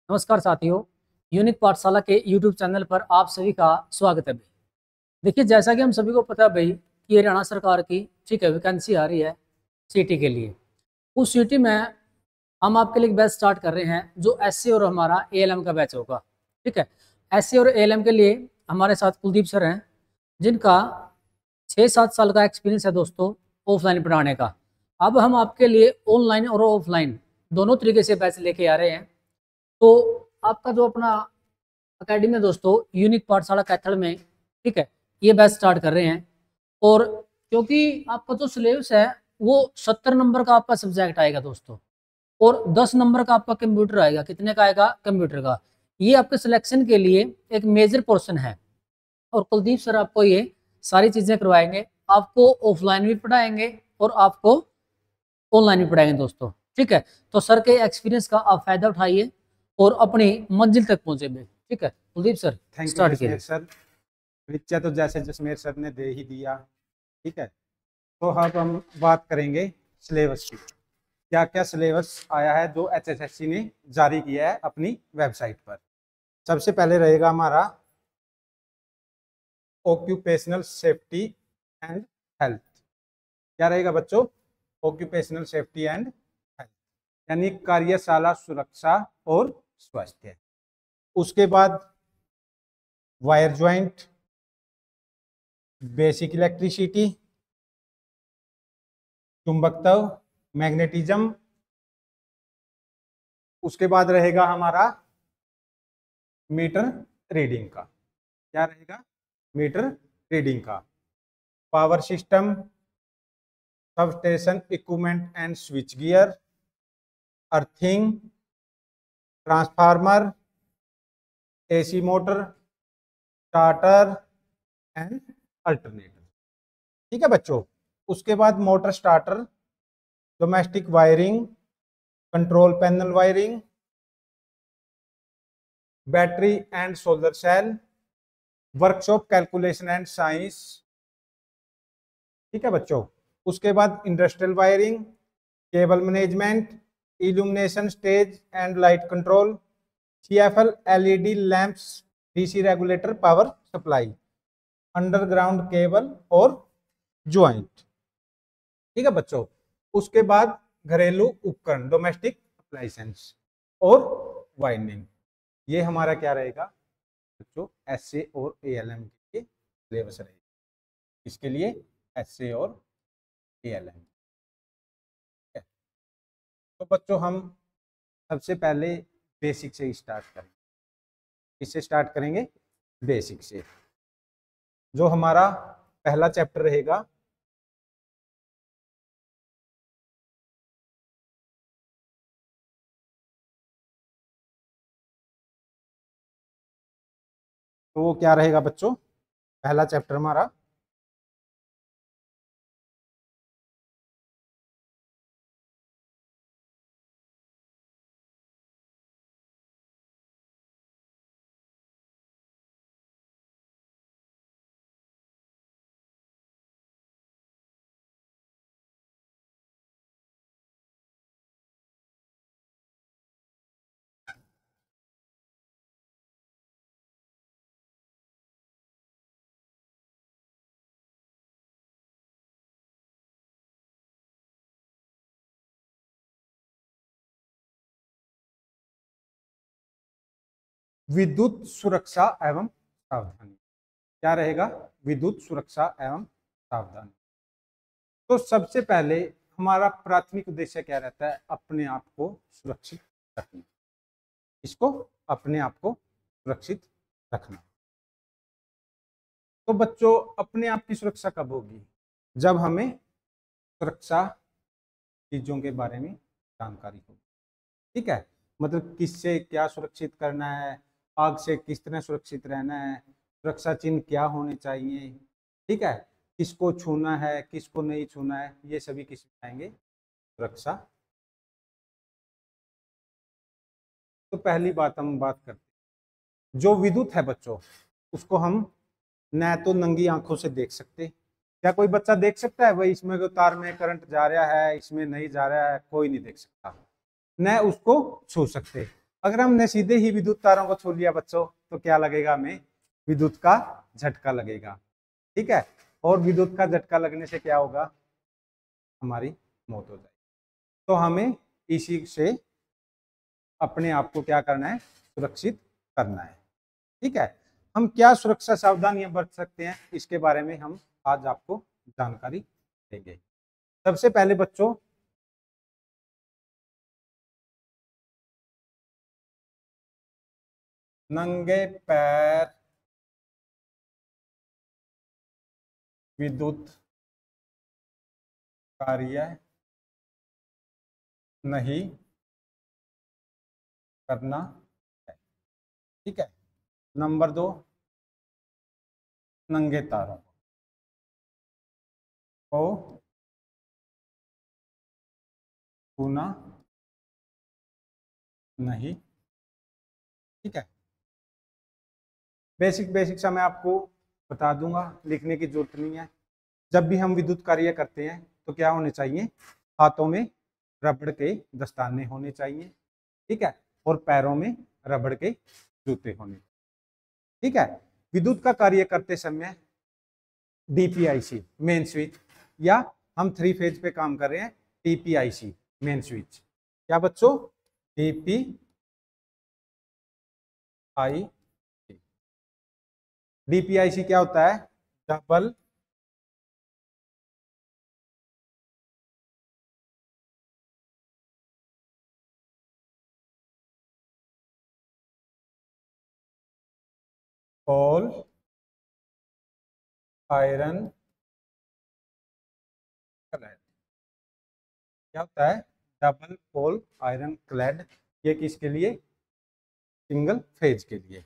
नमस्कार साथियों, यूनिक पाठशाला के यूट्यूब चैनल पर आप सभी का स्वागत है भाई। देखिए, जैसा कि हम सभी को पता है भाई कि हरियाणा सरकार की ठीक है वैकेंसी आ रही है सीटी के लिए। उस सीटी में हम आपके लिए एक बैच स्टार्ट कर रहे हैं जो एससी और हमारा एएलएम का बैच होगा। ठीक है, एससी और एएलएम के लिए हमारे साथ कुलदीप सर हैं, जिनका 6-7 साल का एक्सपीरियंस है दोस्तों ऑफलाइन पढ़ाने का। अब हम आपके लिए ऑनलाइन और ऑफलाइन दोनों तरीके से बैच लेके आ रहे हैं। तो आपका जो अपना अकेडमी है दोस्तों, यूनिक पाठशाला कैथल में, ठीक है, ये बैच स्टार्ट कर रहे हैं। और क्योंकि आपका जो सिलेबस है वो 70 नंबर का आपका सब्जेक्ट आएगा दोस्तों, और 10 नंबर का आपका कंप्यूटर आएगा। कितने का आएगा कंप्यूटर का? ये आपके सिलेक्शन के लिए एक मेजर पोर्शन है। और कुलदीप सर आपको ये सारी चीजें करवाएंगे, आपको ऑफलाइन भी पढ़ाएंगे और आपको ऑनलाइन भी पढ़ाएंगे दोस्तों। ठीक है, तो सर के एक्सपीरियंस का आप फायदा उठाइए और अपनी मंजिल तक पहुंचे भाई। ठीक है Kuldeep sir, thank you start Jasmer कीजिए। सर। परिचय तो जैसे जसमेर सर ने दे ही दिया। ठीक है, तो अब हम बात करेंगे सिलेबस की। क्या क्या सिलेबस आया है जो एचएसएससी ने जारी किया है अपनी वेबसाइट पर। सबसे पहले रहेगा हमारा ऑक्यूपेशनल सेफ्टी एंड हेल्थ। क्या रहेगा बच्चों? ऑक्यूपेशनल सेफ्टी एंड हेल्थ, यानी कार्यशाला सुरक्षा और स्वास्थ्य। उसके बाद वायर ज्वाइंट, बेसिक इलेक्ट्रिसिटी, चुंबकत्व, मैग्नेटिज्म। उसके बाद रहेगा हमारा मीटर रीडिंग का। क्या रहेगा? मीटर रीडिंग का। Power system, substation equipment and switchgear, earthing, transformer, AC motor, starter and alternator. ठीक है बच्चों। उसके बाद motor starter, domestic wiring, control panel wiring, battery and solar cell, workshop calculation and science. ठीक है बच्चों। उसके बाद industrial wiring, cable management, illumination stage and light control, CFL LED lamps, DC regulator, power supply, underground cable और joint. ठीक है बच्चों। उसके बाद घरेलू उपकरण, डोमेस्टिक अप्लायंसेस और वाइंडिंग। ये हमारा क्या रहेगा बच्चों? एसए और एएलएम के सिलेबस रहेगा। इसके लिए एसए और एएलएम। तो बच्चों हम सबसे पहले बेसिक से स्टार्ट करेंगे। इससे स्टार्ट करेंगे बेसिक से। जो हमारा पहला चैप्टर रहेगा तो वो क्या रहेगा बच्चों? पहला चैप्टर हमारा विद्युत सुरक्षा एवं सावधानी। क्या रहेगा? विद्युत सुरक्षा एवं सावधानी। तो सबसे पहले हमारा प्राथमिक उद्देश्य क्या रहता है? अपने आप को सुरक्षित रखना। इसको अपने आप को सुरक्षित रखना। तो बच्चों अपने आप की सुरक्षा कब होगी? जब हमें सुरक्षा चीजों के बारे में जानकारी होगी। ठीक है, मतलब किससे क्या सुरक्षित करना है, आग से किस तरह सुरक्षित रहना है, सुरक्षा चिन्ह क्या होने चाहिए। ठीक है, किसको छूना है किसको नहीं छूना है, ये सभी किस में आएंगे? सुरक्षा। तो पहली बात हम बात करते हैं, जो विद्युत है बच्चों उसको हम न तो नंगी आंखों से देख सकते। क्या कोई बच्चा देख सकता है भाई इसमें तो तार में करंट जा रहा है, इसमें नहीं जा रहा है? कोई नहीं देख सकता। न उसको छू सकते। अगर हमने सीधे ही विद्युत तारों को छू लिया बच्चों तो क्या लगेगा, हमें विद्युत का झटका लगेगा। ठीक है, और विद्युत का झटका लगने से क्या होगा, हमारी मौत हो जाएगी। तो हमें इसी से अपने आप को क्या करना है, सुरक्षित करना है। ठीक है, हम क्या सुरक्षा सावधानियां बरत सकते हैं, इसके बारे में हम आज आपको जानकारी देंगे। सबसे पहले बच्चों, नंगे पैर विद्युत कार्य नहीं करना है। ठीक है, नंबर 2, नंगे तारों को छूना नहीं। ठीक है, बेसिक बेसिक सा मैं आपको बता दूंगा, लिखने की जरूरत नहीं है। जब भी हम विद्युत कार्य करते हैं तो क्या होने चाहिए, हाथों में रबड़ के दस्ताने होने चाहिए। ठीक है, और पैरों में रबड़ के जूते होने। ठीक है, विद्युत का कार्य करते समय डीपीआईसी मेन स्विच, या हम 3 फेज पे काम कर रहे हैं, टीपीआईसी मेन स्विच। क्या बच्चों, डीपीआईसी क्या होता है, डबल पोल आयरन क्लैड। क्या होता है, डबल पोल आयरन क्लैड, ये किसके लिए, सिंगल फेज के लिए।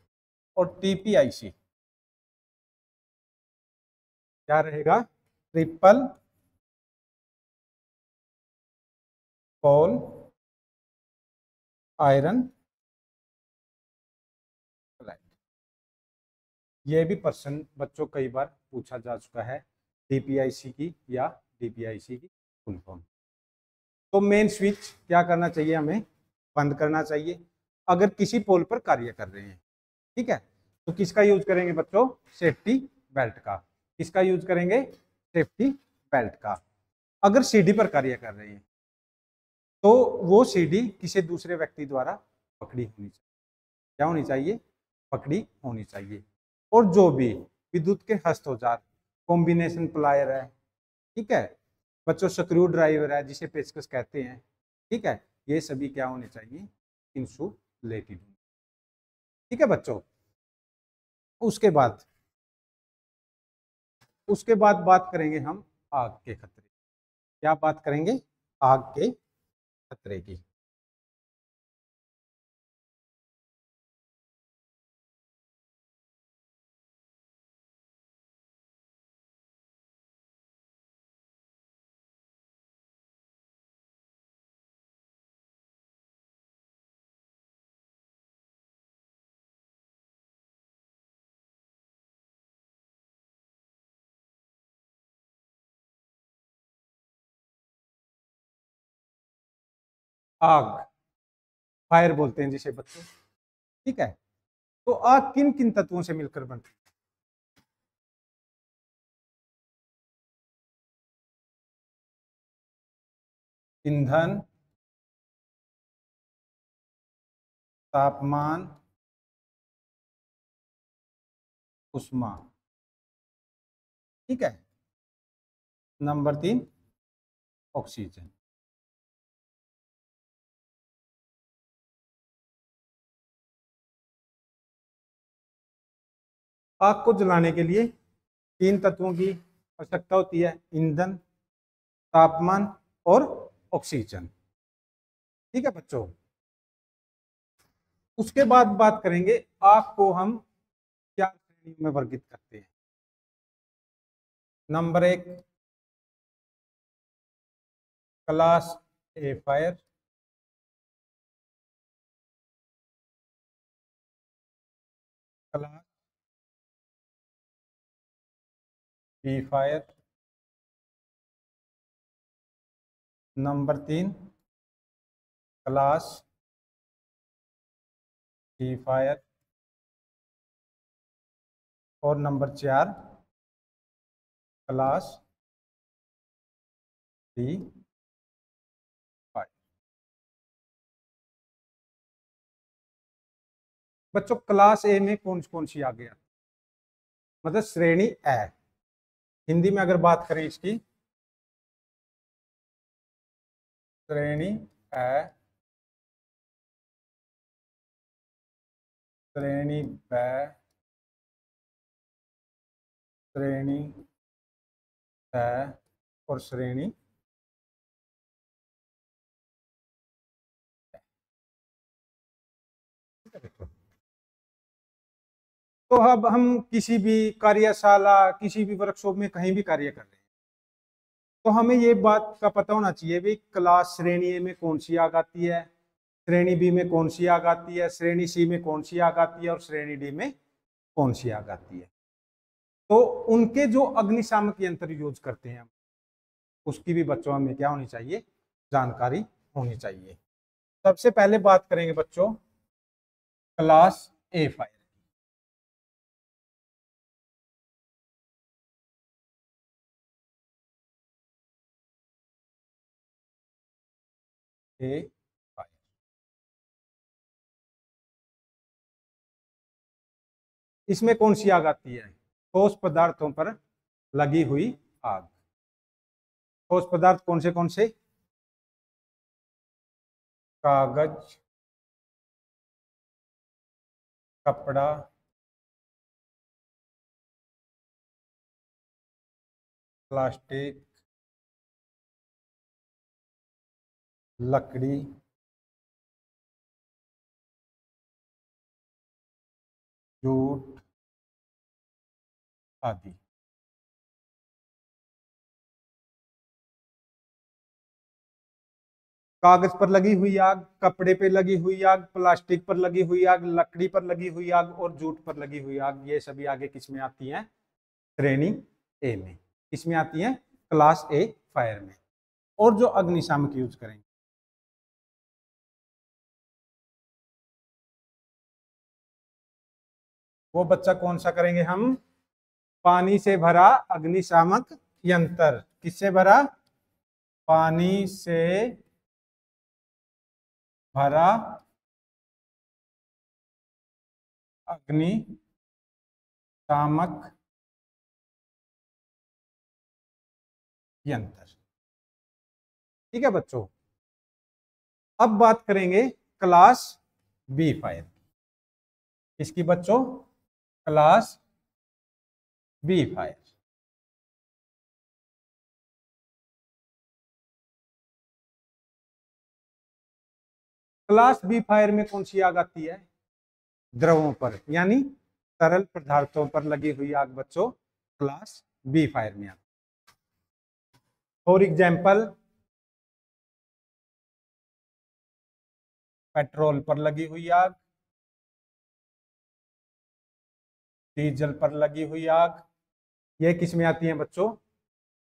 और टीपीआईसी क्या रहेगा, ट्रिपल पोल आयरन क्लैड। ये भी प्रश्न बच्चों कई बार पूछा जा चुका है, डीपीआईसी की या डीपीआईसी की फुल फॉर्म। तो मेन स्विच क्या करना चाहिए, हमें बंद करना चाहिए अगर किसी पोल पर कार्य कर रहे हैं। ठीक है, तो किसका यूज करेंगे बच्चों, सेफ्टी बेल्ट का। किसका यूज करेंगे, सेफ्टी बेल्ट का। अगर सीडी पर कार्य कर रहे हैं तो वो सीडी किसी दूसरे व्यक्ति द्वारा पकड़ी होनी चाहिए। क्या होनी चाहिए, पकड़ी होनी चाहिए। और जो भी विद्युत के हस्त औजार, कॉम्बिनेशन प्लायर है, ठीक है बच्चों, स्क्रू ड्राइवर है जिसे पेचकस कहते हैं, ठीक है, ये सभी क्या होने चाहिए, इंसुलेटेड। ठीक है बच्चों, उसके बाद बात करेंगे हम आग के खतरे। क्या बात करेंगे, आग के खतरे की। आग, फायर बोलते हैं जिसे बच्चों। ठीक है, तो आग किन किन तत्वों से मिलकर बनती है, ईंधन, तापमान, उष्मा। ठीक है, नंबर 3, ऑक्सीजन। आग को जलाने के लिए 3 तत्वों की आवश्यकता होती है, ईंधन, तापमान और ऑक्सीजन। ठीक है बच्चों, उसके बाद बात करेंगे आग को हम क्या श्रेणी में वर्गीकृत करते हैं। Number 1, class A fire, class B fire, number 3, class C fire, और नंबर 4 क्लास डी फायर। बच्चों क्लास ए में कौन कौन सी आ गया, मतलब श्रेणी ए, हिंदी में अगर बात करें इसकी, श्रेणी ए, श्रेणी ब, श्रेणी स और श्रेणी। तो अब हम किसी भी कार्यशाला, किसी भी वर्कशॉप में कहीं भी कार्य कर रहे हैं, तो हमें ये बात का पता होना चाहिए भी क्लास श्रेणी ए में कौन सी आग आती है, श्रेणी बी में कौन सी आग आती है, श्रेणी सी में कौन सी आग आती है और श्रेणी डी में कौन सी आग आती है। तो उनके जो अग्निशामक यंत्र यूज करते हैं उसकी भी बच्चों हमें क्या होनी चाहिए, जानकारी होनी चाहिए। सबसे पहले बात करेंगे बच्चों class A fire. A fire, इसमें कौन सी आग आती है, ठोस पदार्थों पर लगी हुई आग। ठोस पदार्थ कौन से, कागज, कपड़ा, प्लास्टिक, लकड़ी, जूट आदि। कागज पर लगी हुई आग, कपड़े पे लगी हुई आग, प्लास्टिक पर लगी हुई आग, लकड़ी पर लगी हुई आग और जूट पर लगी हुई आग, ये सभी आगे किस में आती हैं, श्रेणी ए में। किसमें आती हैं, क्लास ए फायर में। और जो अग्निशामक यूज करेंगे वो बच्चा कौन सा करेंगे हम, पानी से भरा अग्निशामक यंत्र। किससे भरा, पानी से भरा अग्निशामक यंत्र। ठीक है बच्चों। अब बात करेंगे क्लास बी फायर। इसकी बच्चों, class B fire. Class B fire में कौन सी आग आती है, द्रवों पर यानी तरल पदार्थों पर लगी हुई आग बच्चों क्लास बी फायर में आती है। फॉर एग्जाम्पल पेट्रोल पर लगी हुई आग, डीजल पर लगी हुई आग, ये किस में आती है बच्चों,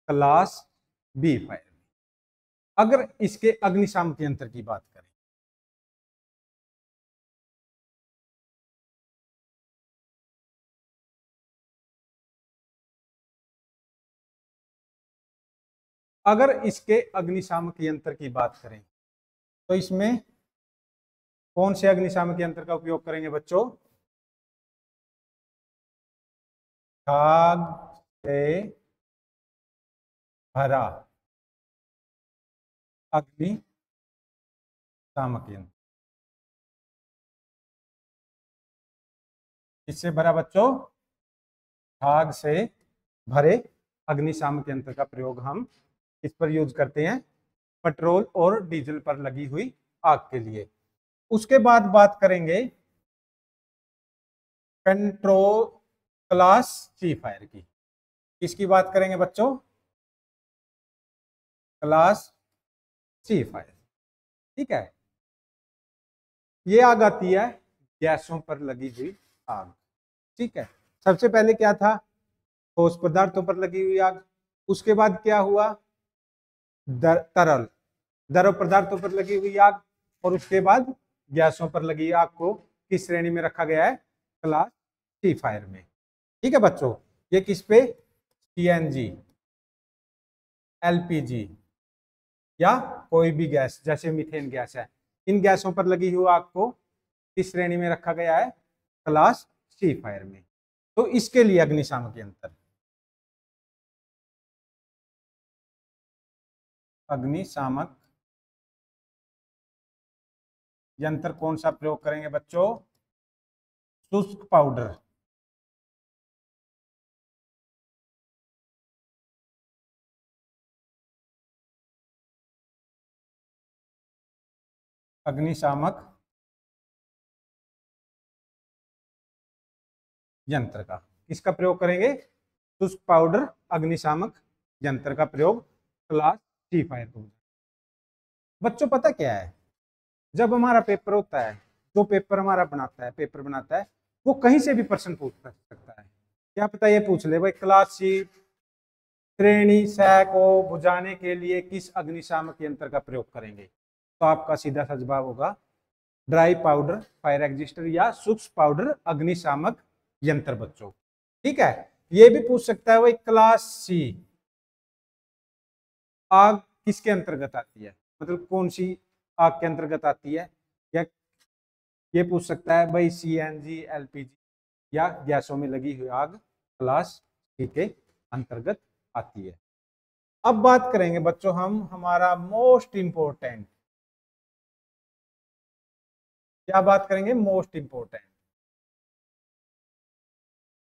क्लास बी फायर में। अगर इसके अग्निशामक यंत्र की बात करें, अगर इसके अग्निशामक यंत्र की बात करें तो इसमें कौन से अग्निशामक यंत्र का उपयोग करेंगे बच्चों, आग से भरा अग्निशामक यंत्र। किससे भरा बच्चों, आग से भरे अग्निशामक यंत्र का प्रयोग हम इस पर यूज करते हैं, पेट्रोल और डीजल पर लगी हुई आग के लिए। उसके बाद बात करेंगे कंट्रोल क्लास सी फायर की। किसकी बात करेंगे बच्चों, क्लास सी फायर। ठीक है, ये आग आती है गैसों पर लगी हुई आग। ठीक है, सबसे पहले क्या था, ठोस पदार्थों पर लगी हुई आग। उसके बाद क्या हुआ, तरल पदार्थों पर लगी हुई आग। और उसके बाद गैसों पर लगी आग को किस श्रेणी में रखा गया है? क्लास सी फायर में। ठीक है बच्चों, ये किस पे? सीएनजी, एलपीजी या कोई भी गैस जैसे मीथेन गैस है, इन गैसों पर लगी हुई आग को किस श्रेणी में रखा गया है? क्लास सी फायर में। तो इसके लिए अग्निशामक यंत्र, अग्निशामक यंत्र कौन सा प्रयोग करेंगे बच्चों? शुष्क पाउडर, अग्निशामक यंत्र का, किसका प्रयोग करेंगे? शुष्क पाउडर अग्निशामक यंत्र का प्रयोग क्लास सी फायर को। बच्चों पता क्या है, जब हमारा पेपर होता है, जो पेपर हमारा बनाता है, पेपर बनाता है, वो कहीं से भी प्रश्न पूछ सकता है। क्या पता ये पूछ ले भाई क्लास सी श्रेणी सह को बुझाने के लिए किस अग्निशामक यंत्र का प्रयोग करेंगे? तो आपका सीधा सा जवाब होगा ड्राई पाउडर फायर एग्जिस्टर या सूक्ष्म पाउडर अग्निशामक यंत्र बच्चों। ठीक है, ये भी पूछ सकता है भाई क्लास सी आग किसके अंतर्गत आती है, मतलब कौन सी आग के अंतर्गत आती है, या ये पूछ सकता है भाई सीएनजी, एलपीजी या गैसों में लगी हुई आग क्लास सी के अंतर्गत आती है। अब बात करेंगे बच्चों हम हमारा मोस्ट इंपोर्टेंट, क्या बात करेंगे? Most important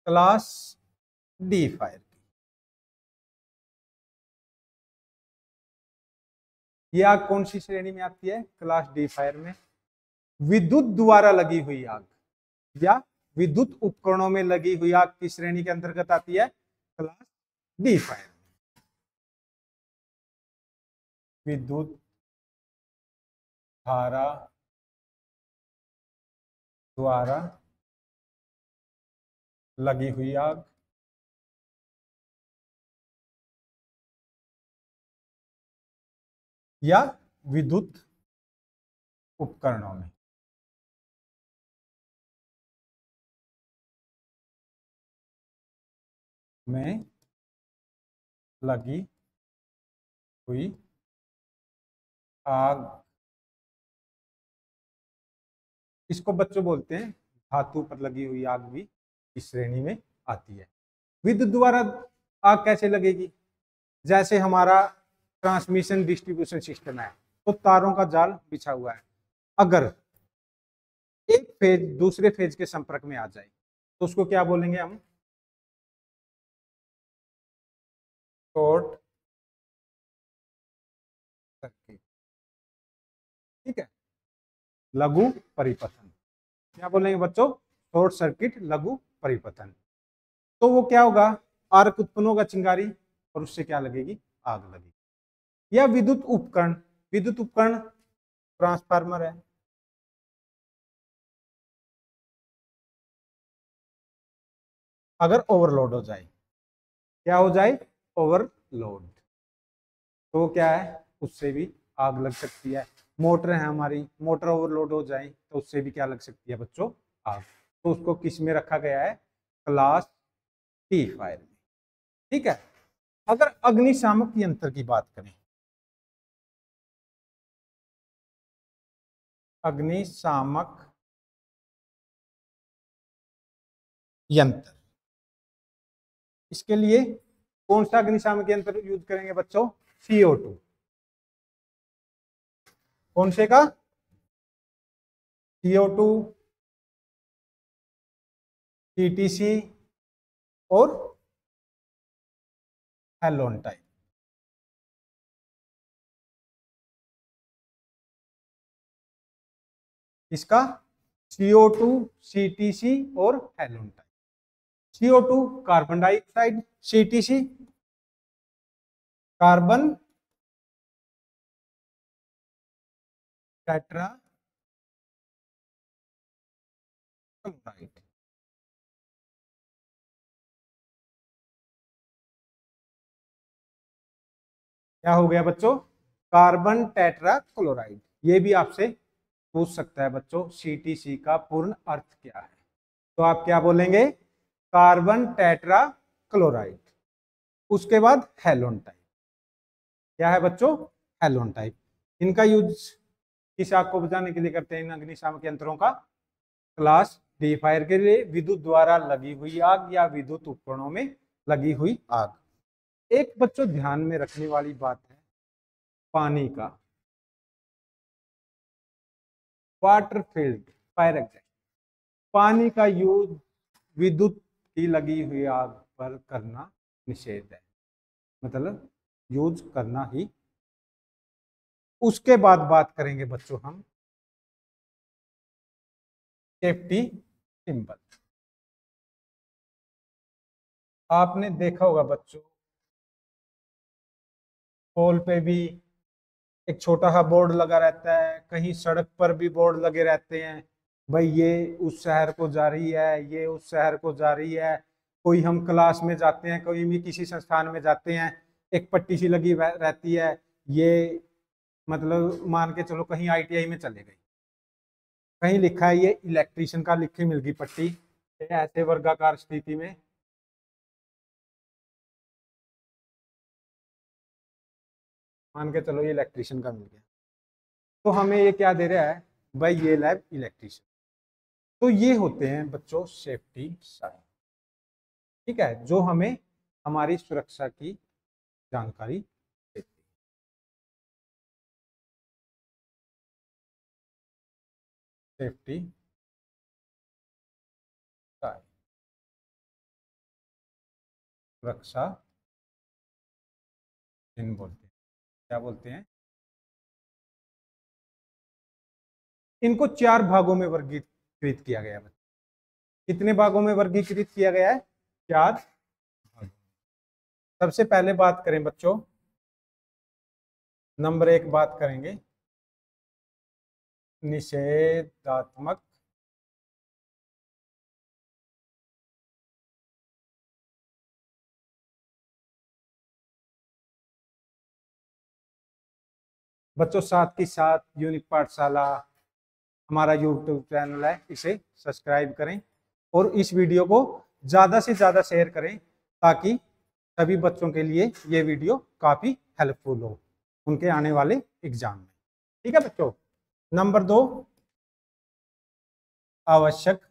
class D fire की। ये आग कौन सी श्रेणी में आती है? क्लास डी फायर में। विद्युत द्वारा लगी हुई आग या विद्युत उपकरणों में लगी हुई आग किस श्रेणी के अंतर्गत आती है? Class D fire. विद्युत धारा द्वारा लगी हुई आग या विद्युत उपकरणों में लगी हुई आग, इसको बच्चों बोलते हैं धातु पर लगी हुई आग भी इस श्रेणी में आती है। विद्युत द्वारा आग कैसे लगेगी? जैसे हमारा ट्रांसमिशन डिस्ट्रीब्यूशन सिस्टम है, तो तारों का जाल बिछा हुआ है, अगर एक फेज दूसरे फेज के संपर्क में आ जाए तो उसको क्या बोलेंगे हम? Short circuit. ठीक है, लघु परिपथन, क्या बोलेंगे बच्चों? शॉर्ट सर्किट लघु परिपथन। तो वो क्या होगा? आर्क उत्पन्न होगा, चिंगारी, और उससे क्या लगेगी? आग लगेगी। या विद्युत उपकरण, विद्युत उपकरण ट्रांसफार्मर है, अगर ओवरलोड हो जाए, क्या हो जाए? ओवरलोड, तो क्या है? उससे भी आग लग सकती है। मोटर है हमारी, मोटर ओवरलोड हो जाए तो उससे भी क्या लग सकती है बच्चों? आग। तो उसको किस में रखा गया है? क्लास टी फायर में। ठीक है, अगर अग्निशामक यंत्र की बात करें, अग्निशामक यंत्र, इसके लिए कौन सा अग्निशामक यंत्र यूज करेंगे बच्चों? CO2। कौन से का? CO2, CTC और हैलोन टाइप। इसका CO2, CTC और halon type. CO2 carbon dioxide, CTC carbon tetra chloride. क्या हो गया बच्चों? Carbon tetra chloride. ये भी आपसे पूछ सकता है बच्चों CTC का पूर्ण अर्थ क्या है, तो आप क्या बोलेंगे, कार्बन टेट्रा क्लोराइड। उसके बाद हेलोन टाइप, क्या है बच्चों, हेलोन टाइप। इनका यूज किस आग को बुझाने के लिए करते हैं, इन अग्निशामक यंत्रों का, क्लास डी फायर के लिए, विद्युत द्वारा लगी हुई आग या विद्युत उपकरणों में लगी हुई आग। एक बच्चों ध्यान में रखने वाली बात है पानी का, वाटर फील्ड फायर एग्जैक्ट, पानी का यूज विद्युत की लगी हुई आग पर करना निषेध है, मतलब यूज करना ही। उसके बाद बात करेंगे बच्चों हम सेफ्टी सिंबल। आपने देखा होगा बच्चों पोल पे भी एक छोटा सा बोर्ड लगा रहता है, कहीं सड़क पर भी बोर्ड लगे रहते हैं, भाई ये उस शहर को जा रही है, ये उस शहर को जा रही है। कोई हम क्लास में जाते हैं, कोई भी किसी संस्थान में जाते हैं, एक पट्टी सी लगी रहती है, ये मतलब मान के चलो कहीं ITI में चले गए, कहीं लिखा है ये इलेक्ट्रिशियन का, लिखी मिल गई पट्टी, ऐसे वर्गाकार स्थिति में मान के चलो ये इलेक्ट्रिशियन का मिल गया, तो हमें ये क्या दे रहा है, भाई ये लैब इलेक्ट्रिशियन। तो ये होते हैं बच्चों सेफ्टी साइन, ठीक है, जो हमें हमारी सुरक्षा की जानकारी देती है। सेफ्टी साइन, सुरक्षा चिन्ह बोलते हैं, क्या बोलते हैं, इनको 4 भागों में वर्गीकृत किया गया है। कितने भागों में वर्गीकृत किया गया है, 4 भागों। सबसे पहले बात करें बच्चों, नंबर 1 बात करेंगे निषेधात्मक बच्चों, साथ ही साथ यूनिक पाठशाला हमारा यूट्यूब चैनल है, इसे सब्सक्राइब करें और इस वीडियो को ज़्यादा से ज़्यादा शेयर करें, ताकि सभी बच्चों के लिए ये वीडियो काफ़ी हेल्पफुल हो उनके आने वाले एग्जाम में। ठीक है बच्चों। नंबर 2, आवश्यक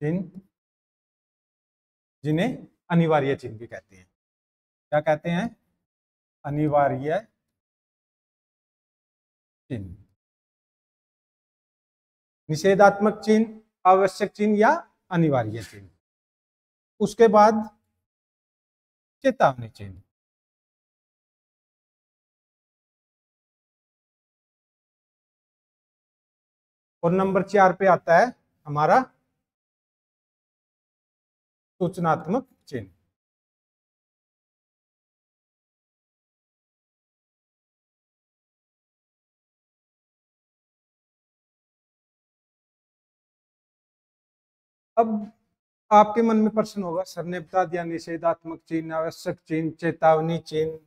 चिन्ह, जिन्हें अनिवार्य चिन्ह भी कहते हैं। क्या कहते हैं, अनिवार्य चिन्ह। निषेधात्मक चिन्ह, आवश्यक चिन्ह या अनिवार्य चिन्ह। उसके बाद चेतावनी चिन्ह। और नंबर 4 पे आता है हमारा सूचनात्मक चिन्ह। अब आपके मन में प्रश्न होगा, सर ने बता दिया निषेधात्मक चिन्ह, आवश्यक चिन्ह, चेतावनी चिन्ह,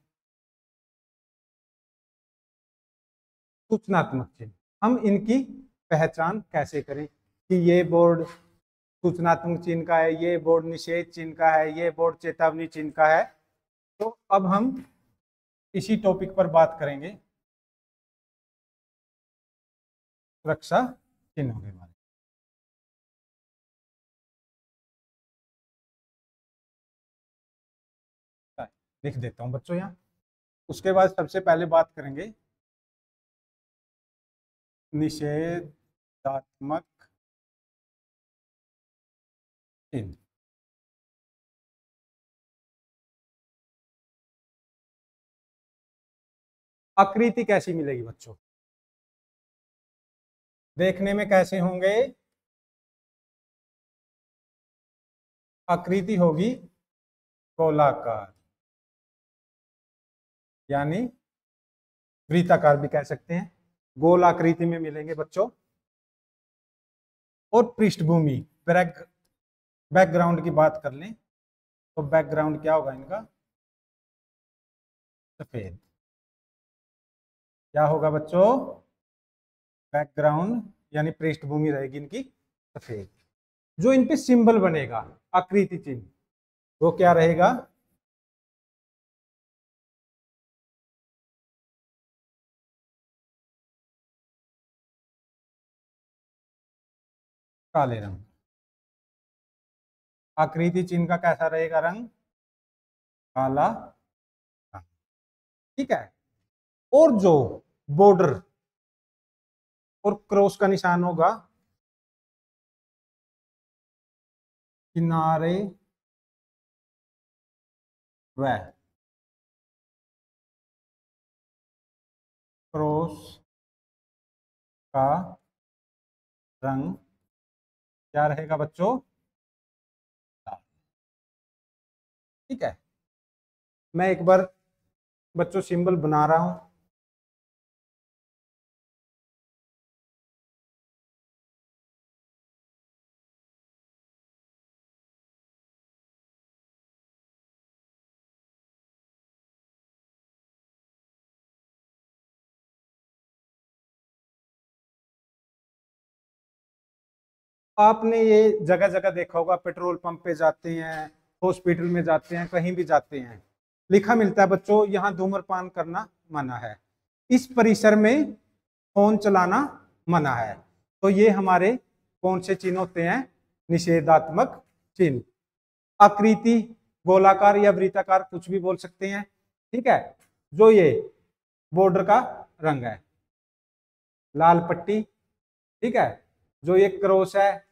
सूचनात्मक चिन्ह, हम इनकी पहचान कैसे करें कि ये बोर्ड सूचनात्मक चिन्ह का है, ये बोर्ड निषेध चिन्ह का है, ये बोर्ड चेतावनी चिन्ह का है। तो अब हम इसी टॉपिक पर बात करेंगे, सुरक्षा चिन्हों के बारे में। लिख देता हूं बच्चों यहाँ। उसके बाद सबसे पहले बात करेंगे निषेधात्मक चिन्ह। आकृति कैसी मिलेगी बच्चों, देखने में कैसे होंगे, आकृति होगी गोलाकार, यानी वृत्ताकार भी कह सकते हैं, गोल आकृति में मिलेंगे बच्चों। और पृष्ठभूमि, बैकग्राउंड की बात कर लें तो बैकग्राउंड क्या होगा इनका, सफेद। क्या होगा बच्चों? बैकग्राउंड यानी पृष्ठभूमि रहेगी इनकी सफेद। जो इन पे सिंबल बनेगा, आकृति चिन्ह, वो क्या रहेगा? काले रंग। आकृति चिन्ह का कैसा रहेगा रंग? काला रंग। ठीक है। और जो बॉर्डर और क्रॉस का निशान होगा, किनारे व क्रॉस का रंग क्या रहेगा बच्चों? लाल। ठीक है। मैं एक बार बच्चों सिंबल बना रहा हूं। आपने ये जगह जगह देखा होगा, पेट्रोल पंप पे जाते हैं, हॉस्पिटल में जाते हैं, कहीं भी जाते हैं, लिखा मिलता है बच्चों यहाँ धूम्रपान करना मना है, इस परिसर में फोन चलाना मना है। तो ये हमारे कौन से चिन्ह होते हैं? निषेधात्मक चिन्ह। आकृति गोलाकार या वृत्ताकार कुछ भी बोल सकते हैं। ठीक है। जो ये बॉर्डर का रंग है, लाल पट्टी। ठीक है। जो ये क्रॉस है,